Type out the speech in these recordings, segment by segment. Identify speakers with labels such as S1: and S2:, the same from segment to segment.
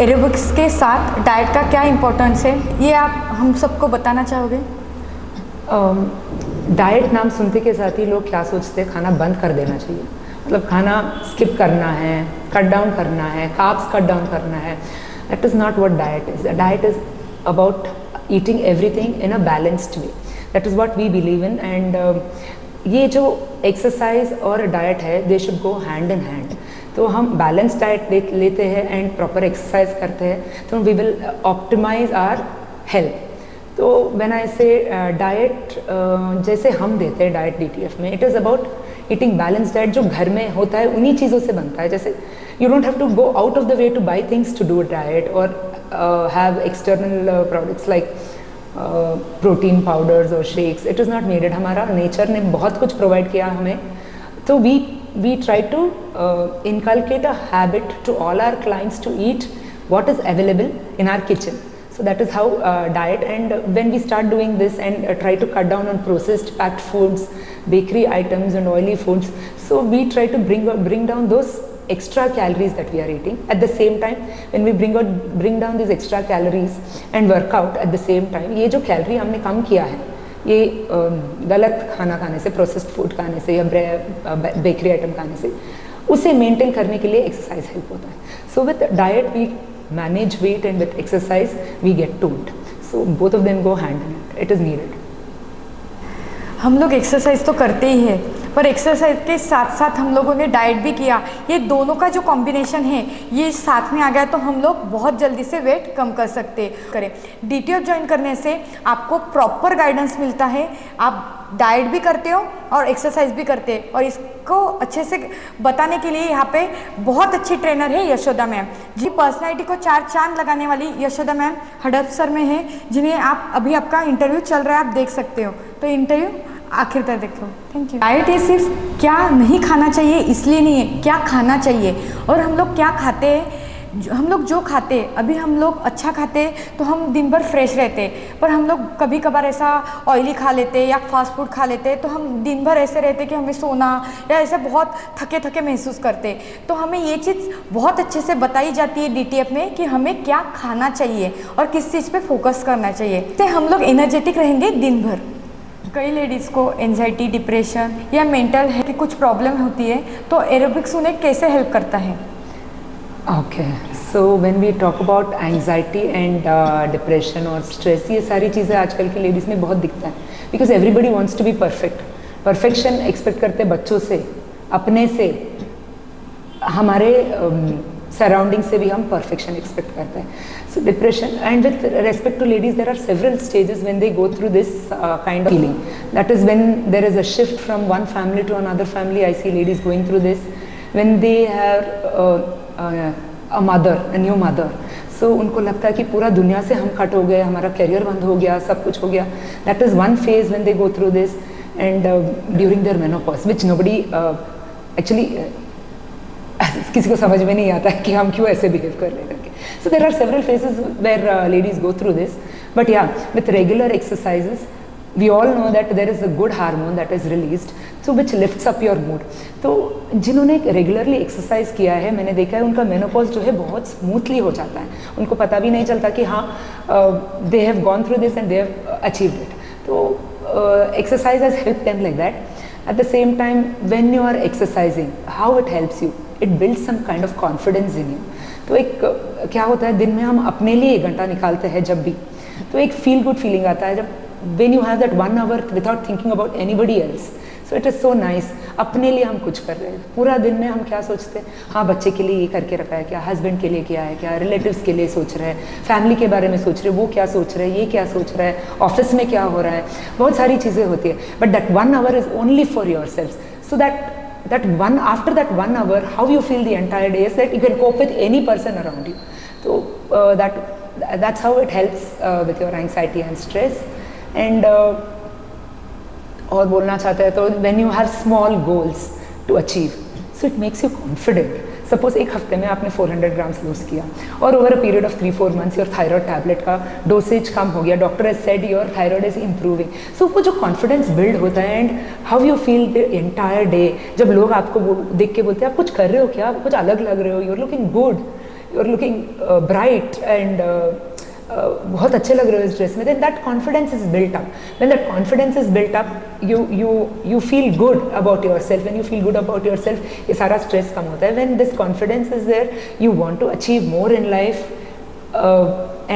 S1: Aerobics के साथ diet का क्या इम्पोर्टेंस है, ये आप हम सबको बताना चाहोगे?
S2: डाइट नाम सुनते के साथ ही लोग क्या सोचते हैं, खाना बंद कर देना चाहिए, मतलब खाना स्किप करना है, कट डाउन करना है, कार्ब्स कट डाउन करना है. That is not what diet is. Diet is about eating everything in a balanced way. That is what we believe in. And ये जो एक्सरसाइज और डाइट है, they should go hand in hand. तो हम balance diet लेते हैं and proper exercise करते हैं तो we will optimise our health. तो व्हेन आई से डाइट जैसे हम देते हैं डाइट DTF में, it is about eating balance diet. जो घर में होता है उन्हीं चीज़ों से बनता है. जैसे you don't have to go out of the way to buy things to do diet और have external products like protein powders और shakes. It is not needed. हमारा नेचर ने बहुत कुछ प्रोवाइड किया हमें. तो we try to inculcate a habit to all our clients to eat what is available in our kitchen. So that is how diet. And when we start doing this and try to cut down on processed packed foods, bakery items and oily foods, so we try to bring down those extra calories that we are eating. At the same time, when we bring down these extra calories and work out at the same time, ये जो calorie हमने कम किया है, ये गलत खाना खाने से, प्रोसेस्ड फूड खाने से या बेकरी आइटम खाने से, उसे मेंटेन करने के लिए एक्सरसाइज हेल्प होता है. So with diet we manage weight and with exercise we get toned. So both of them go hand in hand. It is needed.
S1: हम लोग एक्सरसाइज तो करते ही है, पर एक्सरसाइज के साथ साथ हम लोगों ने डाइट भी किया. ये दोनों का जो कॉम्बिनेशन है ये साथ में आ गया तो हम लोग बहुत जल्दी से वेट कम कर सकते करें. DTF ज्वाइन करने से आपको प्रॉपर गाइडेंस मिलता है. आप डाइट भी करते हो और एक्सरसाइज भी करते हैं, और इसको अच्छे से बताने के लिए यहाँ पे बहुत अच्छी ट्रेनर है यशोदा मैम, जी पर्सनैलिटी को 4 चांद लगाने वाली यशोदा मैम हडपसर में है, जिन्हें आप अभी आपका इंटरव्यू चल रहा है, आप देख सकते हो. तो इंटरव्यू आखिर तक देखो. Thank you. डाइट ये सिर्फ क्या नहीं खाना चाहिए इसलिए नहीं है, क्या खाना चाहिए और हम लोग क्या खाते हैं. हम लोग जो खाते हैं, अभी हम लोग अच्छा खाते हैं तो हम दिन भर फ्रेश रहते हैं, पर हम लोग कभी कभार ऐसा ऑयली खा लेते हैं या फास्ट फूड खा लेते हैं तो हम दिन भर ऐसे रहते हैं कि हमें सोना या ऐसे बहुत थके थके महसूस करते हैं. तो हमें ये चीज़ बहुत अच्छे से बताई जाती है DTF में कि हमें क्या खाना चाहिए और किस चीज़ पे फोकस करना चाहिए, इससे हम लोग एनर्जेटिक रहेंगे दिन भर. कई लेडीज़ को एंजाइटी, डिप्रेशन या मेंटल हेल्थ की कुछ प्रॉब्लम होती है, तो एरोबिक्स उन्हें कैसे हेल्प करता है?
S2: Okay, so when we talk about anxiety and depression और स्ट्रेस, ये सारी चीज़ें आजकल की लेडीज़ में बहुत दिखता है. Because everybody wants to be perfect. Perfection expect करते हैं बच्चों से, अपने से, हमारे सराउंडिंग से भी हम परफेक्शन एक्सपेक्ट करते हैं. So depression and with respect to ladies there are several stages when they go through this kind of feeling. That is when there is a shift from one family to another family. I see ladies going through this when they have a mother, a new mother. So उनको लगता है कि पूरा दुनिया से हम cut हो गए, हमारा करियर बंद हो गया, सब कुछ हो गया. That is one phase when they go through this. And during their menopause which nobody actually किसी को समझ में नहीं आता है कि हम क्यों ऐसे बिहेव कर रहे हैं करके. So there are several phases where ladies go through this. But yeah with regular exercises we all know that there is a good hormone that is released, so which lifts up your mood. तो जिन्होंने regularly exercise किया है, मैंने देखा है उनका menopause जो है बहुत स्मूथली हो जाता है. उनको पता भी नहीं चलता कि हाँ they have gone through this and they have achieved it. तो exercise has help them like that. At the same time when you are exercising, how it helps you, it builds some kind of confidence in you. तो एक क्या होता है, दिन में हम अपने लिए 1 घंटा निकालते हैं जब भी, तो एक फील गुड फीलिंग आता है जब when you have that 1 hour without thinking about anybody else. So it is so nice. अपने लिए हम कुछ कर रहे हैं. पूरा दिन में हम क्या सोचते हैं, हाँ बच्चे के लिए ये करके रखा है क्या, हस्बैंड के लिए क्या है क्या, रिलेटिव्स के लिए सोच रहे हैं, फैमिली के बारे में सोच रहे हैं, वो क्या सोच रहे हैं, ये क्या सोच रहा है, ऑफिस में क्या हो रहा है, बहुत सारी चीज़ें होती है. But that 1 hour is only for your self. So that one, after that 1 hour, how you feel the entire day is that you can cope with any person around you. So that's how it helps with your anxiety and stress. And और बोलना चाहते हैं तो when you have small goals to achieve, so it makes you confident. Suppose एक हफ्ते में आपने 400 grams lose किया और over a period of 3-4 months your thyroid tablet का डोसेज कम हो गया, doctor has said your thyroid is improving. So वो जो कॉन्फिडेंस बिल्ड होता है and how you feel the entire day, जब लोग आपको देख के बोलते हैं आप कुछ कर रहे हो क्या, आप कुछ अलग लग रहे हो, you are looking good, you are looking bright and बहुत अच्छे लग रहे हो इस ड्रेस में, then that confidence is built up. When that confidence is built up, you feel good about yourself. When you feel good about yourself, ये सारा stress कम होता है. When this confidence is there, you want to achieve more in life,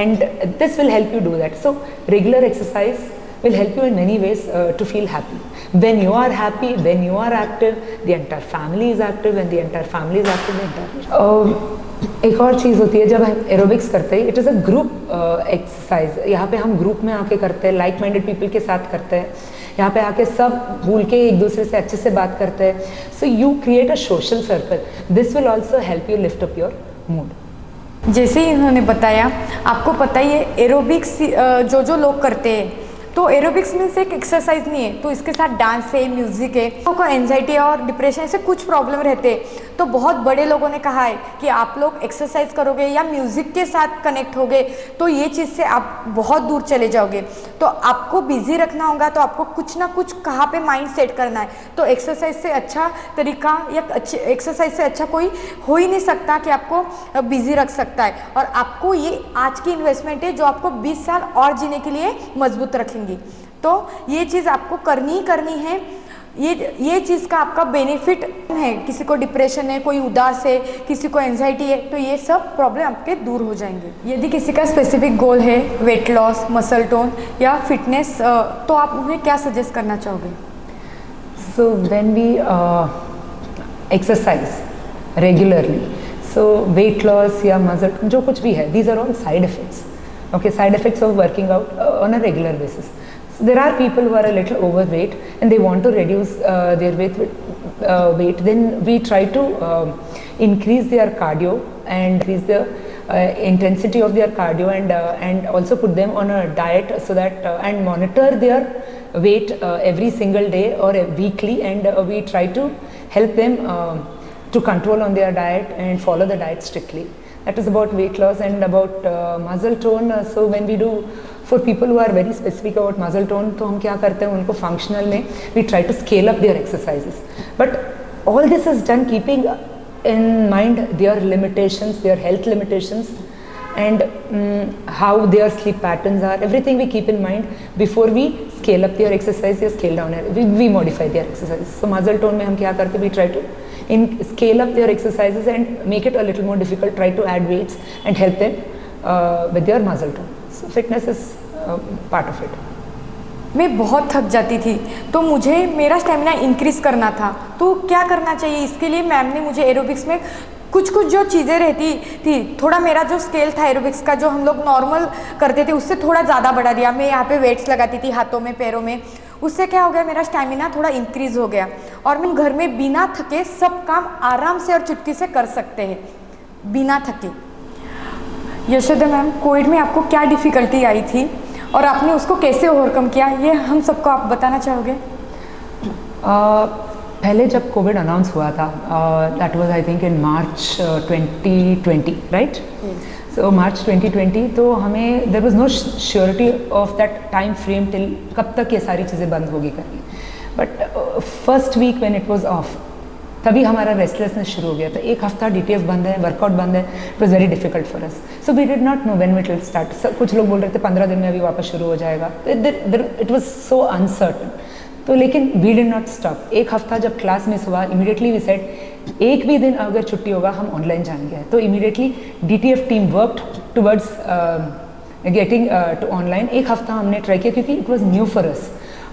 S2: and this will help you do that. So regular exercise will help you in many ways to feel happy. When you are happy, when you are active, the entire family is active. When the entire family is active, the entire एक और चीज़ होती है जब हम aerobics करते हैं, it is a group exercise. यहाँ पे हम ग्रुप में आके करते हैं, लाइक माइंडेड पीपल के साथ करते हैं. यहाँ पे आके सब भूल के एक दूसरे से अच्छे से बात करते हैं. So you create a social circle. This will also help you lift up your mood.
S1: जैसे ही इन्होंने बताया, आपको पता ही है एरोबिक्स जो लोग करते हैं, तो एरोबिक्स मीन्स एक एक्सरसाइज नहीं है, तो इसके साथ डांस है, म्यूजिक है. लोगों को एंजाइटी और डिप्रेशन ऐसे कुछ प्रॉब्लम रहते हैं, तो बहुत बड़े लोगों ने कहा है कि आप लोग एक्सरसाइज करोगे या म्यूजिक के साथ कनेक्ट होगे तो ये चीज़ से आप बहुत दूर चले जाओगे. तो आपको बिजी रखना होगा, तो आपको कुछ ना कुछ कहाँ पे माइंड सेट करना है. तो एक्सरसाइज से अच्छा तरीका या अच्छे एक्सरसाइज से अच्छा कोई हो ही नहीं सकता कि आपको बिजी रख सकता है. और आपको ये आज की इन्वेस्टमेंट है जो आपको 20 साल और जीने के लिए मजबूत रखेंगी. तो ये चीज़ आपको करनी ही करनी है. ये चीज़ का आपका बेनिफिट है. किसी को डिप्रेशन है, कोई उदास है, किसी को एंजाइटी है, तो ये सब प्रॉब्लम आपके दूर हो जाएंगे. यदि किसी का स्पेसिफिक गोल है, वेट लॉस, मसल टोन या फिटनेस, तो आप उन्हें क्या सजेस्ट करना चाहोगे?
S2: So when we exercise regularly, so weight loss या मसल जो कुछ भी है, these are all side effects. Okay, side effects of working out on a regular basis. So there are people who are a little overweight and they want to reduce their weight. Then we try to increase their cardio and increase the intensity of their cardio, and also put them on a diet so that and monitor their weight every single day or weekly, and we try to help them to control on their diet and follow the diet strictly. That is about weight loss. And about muscle tone, so when we do for people who are very specific about muscle tone, तो हम क्या करते हैं, उनको functional में we try to scale up their exercises. But all this is done keeping in mind their limitations, their health limitations, and how their sleep patterns are. Everything we keep in mind before we scale up their exercise or scale down. We modify their exercises. So muscle tone में हम क्या करते हैं, we try to scale up their exercises and make it a little more difficult, try to add weights and help them with their muscle tone. So fitness is part of it.
S1: मैं बहुत थक जाती थी, तो मुझे मेरा stamina increase करना था, तो क्या करना चाहिए? इसके लिए मैम ने मुझे एरोबिक्स में कुछ जो चीज़ें रहती थी, थोड़ा मेरा जो स्केल था एरोबिक्स का, जो हम लोग नॉर्मल करते थे उससे थोड़ा ज़्यादा बढ़ा दिया. मैं यहाँ पे वेट्स लगाती थी हाथों में, पैरों में. उससे क्या हो गया, मेरा स्टैमिना थोड़ा इंक्रीज़ हो गया और मैं घर में बिना थके सब काम आराम से और चुटकी से कर सकते हैं, बिना थके. यशोदा मैम, कोविड में आपको क्या डिफ़िकल्टी आई थी और आपने उसको कैसे ओवरकम किया, ये हम सबको आप बताना चाहोगे?
S2: पहले जब कोविड अनाउंस हुआ था, that was I think in March 2020, right? So March 2020, तो हमें there was no surety of that time frame till कब तक ये सारी चीज़ें बंद होगी करके. But first week when it was off, तभी हमारा रेस्टलेसनेस शुरू हो गया था. एक हफ्ता DTF बंद है, वर्कआउट बंद है. It was very difficult for us. So we did not know when it will start. कुछ लोग बोल रहे थे 15 दिन में अभी वापस शुरू हो जाएगा. It was so uncertain. तो लेकिन वी डिड नॉट स्टॉप. एक हफ्ता जब क्लास मिस हुआ, इमीडिएटली वी सेड एक भी दिन अगर छुट्टी होगा हम ऑनलाइन जाएंगे. तो immediately DTF team worked towards getting to online. एक हफ्ता हमने ट्राई किया क्योंकि it was new for us.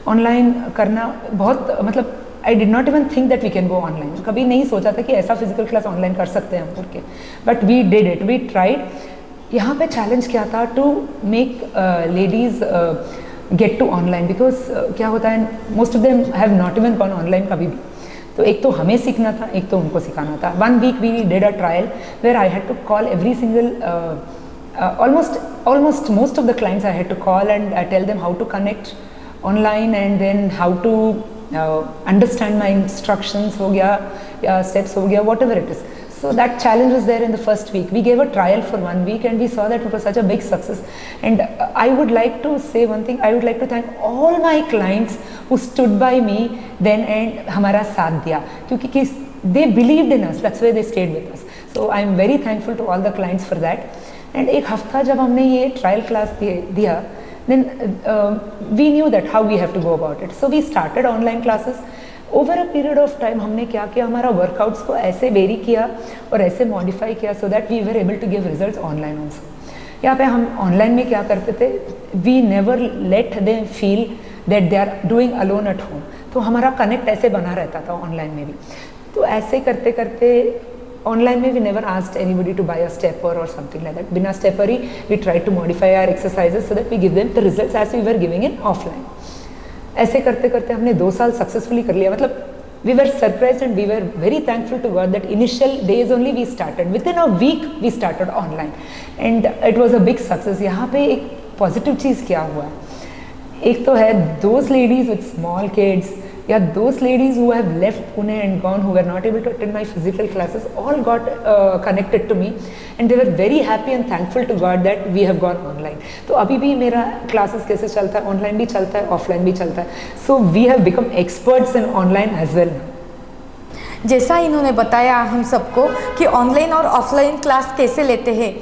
S2: Online करना बहुत, मतलब I did not even think that we can go online. कभी नहीं सोचा था कि ऐसा फिजिकल क्लास ऑनलाइन कर सकते हैं हम करके. But we did it, we tried. यहाँ पे चैलेंज क्या था, to make ladies get to online, because क्या होता है, most of them have not even gone online कभी भी. तो एक तो हमें सीखना था, एक तो उनको सिखाना था. 1 week we did a trial where I had to call every single almost most of the clients I had to call and tell them how to connect online, and then how to understand my instructions हो गया, steps हो गया, whatever it is. So that challenge was there in the first week. We gave a trial for 1 week and we saw that it was such a big success. And I would like to say one thing. I would like to thank all my clients who stood by me then and हमारा साथ दिया. क्योंकि they believed in us, that's why they stayed with us. So I am very thankful to all the clients for that. And एक हफ्ता जब हमने ये trial class दिया, then we knew that how we have to go about it. So we started online classes. Over a period of time हमने क्या किया, हमारा वर्कआउट्स को ऐसे वेरी किया और ऐसे मॉडिफाई किया so that we were able to give results online also. यहाँ पे हम ऑनलाइन में क्या करते थे, we never let them feel that they are doing alone at home. तो हमारा कनेक्ट ऐसे बना रहता था ऑनलाइन में भी. तो ऐसे करते करते ऑनलाइन में we never asked anybody to buy a stepper और समथिंग लाइक दैट. बिना स्टेपर ही we try to modify our exercises so that we give them the results as we were giving in offline. ऐसे करते करते हमने 2 साल successfully कर लिया. मतलब we were surprised and we were very thankful to God that initial days only we started. Within a week we started online and it was a big success. यहाँ पे एक पॉजिटिव चीज़ क्या हुआ है, एक तो है those ladies with small kids या those ladies who have left Pune and gone, who were not able to attend my physical classes, all got connected to me and they were very happy and thankful to God that we have gone online. तो अभी भी मेरा classes कैसे चलता है, online भी चलता है, offline भी चलता है. So we have become experts in online as well.
S1: जैसा इन्होंने बताया हम सबको कि ऑनलाइन और ऑफलाइन क्लास कैसे लेते हैं,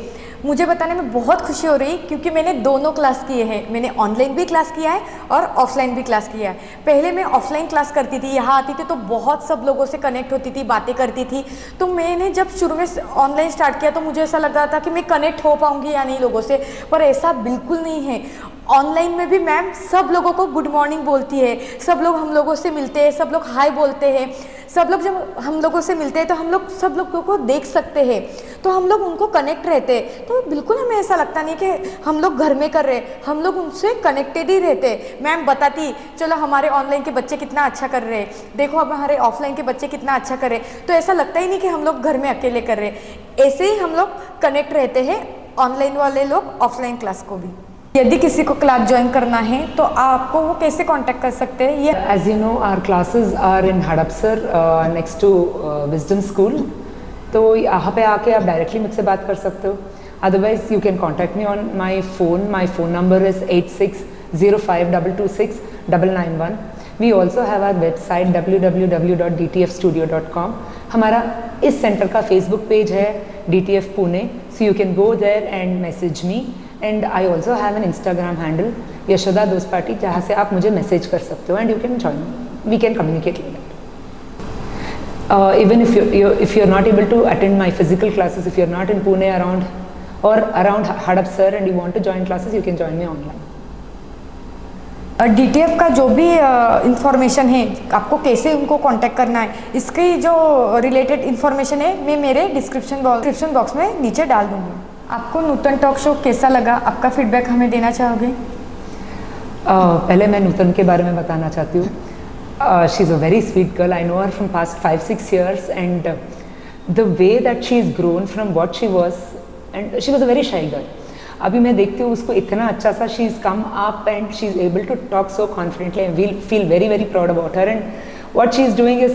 S1: मुझे बताने में बहुत खुशी हो रही क्योंकि मैंने दोनों क्लास किए हैं. मैंने ऑनलाइन भी क्लास किया है और ऑफलाइन भी क्लास किया है. पहले मैं ऑफलाइन क्लास करती थी, यहाँ आती थी तो बहुत सब लोगों से कनेक्ट होती थी, बातें करती थी. तो मैंने जब शुरू में ऑनलाइन स्टार्ट किया तो मुझे ऐसा लग रहा था कि मैं कनेक्ट हो पाऊँगी या नहीं लोगों से, पर ऐसा बिल्कुल नहीं है. ऑनलाइन में भी मैम सब लोगों को गुड मॉर्निंग बोलती है, सब लोग हम लोगों से मिलते हैं, सब लोग हाय बोलते हैं. सब लोग जब हम लोगों से मिलते हैं तो हम लोग सब लोगों को देख सकते हैं, तो हम लोग उनको कनेक्ट रहते हैं. तो बिल्कुल हमें ऐसा लगता नहीं कि हम लोग घर में कर रहे हैं, हम लोग उनसे कनेक्टेड ही रहते हैं. मैम बताती चलो हमारे ऑनलाइन के बच्चे कितना अच्छा कर रहे हैं, देखो अब हमारे ऑफलाइन के बच्चे कितना अच्छा कर रहे हैं. तो ऐसा लगता ही नहीं कि हम लोग घर में अकेले कर रहे हैं. ऐसे ही हम लोग कनेक्ट रहते हैं, ऑनलाइन वाले लोग ऑफलाइन क्लास को भी. यदि किसी को क्लास ज्वाइन करना है तो आपको वो कैसे कांटेक्ट कर सकते हैं? ये
S2: as you know our classes are in Hadapsar next to Wisdom School. तो यहाँ पे आके आप डायरेक्टली मुझसे बात कर सकते हो. Otherwise you can contact me on my phone number is 8605226991. We also have our website www.dtfstudio.com. हमारा इस सेंटर का फेसबुक पेज है DTF Pune, so you can go there and message me. And I also have an Instagram handle Yashoda Dospati, जहाँ से आप मुझे message कर सकते हो and you can join, we can communicate like that. Even if you are not able to attend my physical classes, if you are not in Pune around Hadapsar and you want to join classes, you can join me online.
S1: DTF का जो भी information है, आपको कैसे उनको contact करना है, इसकी जो रिलेटेड इंफॉर्मेशन है मैं मेरे डिस्क्रिप्शन बॉक्स में नीचे डाल दूँगी. आपको नूतन टॉक शो कैसा लगा, आपका फीडबैक हमें देना चाहोगे?
S2: पहले मैं नूतन के बारे में बताना चाहती हूँ. She is a very sweet girl. I know her from past 5-6 years and the way that she has grown from what she was, and she was a very shy girl. अभी मैं देखती हूँ उसको इतना अच्छा सा she is come up and she is able to talk so confidently and we feel very very proud about her and what she is doing is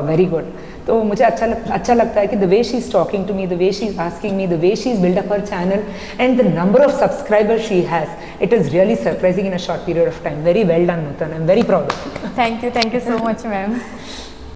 S2: very good. तो मुझे अच्छा लगता है कि the way she is talking to me, the way she is asking me, the way she has built up her channel and the number of subscribers she has, it is really surprising in a short period of time. Very well done, Nutan. I am very proud of you.
S1: Thank you so much, ma'am.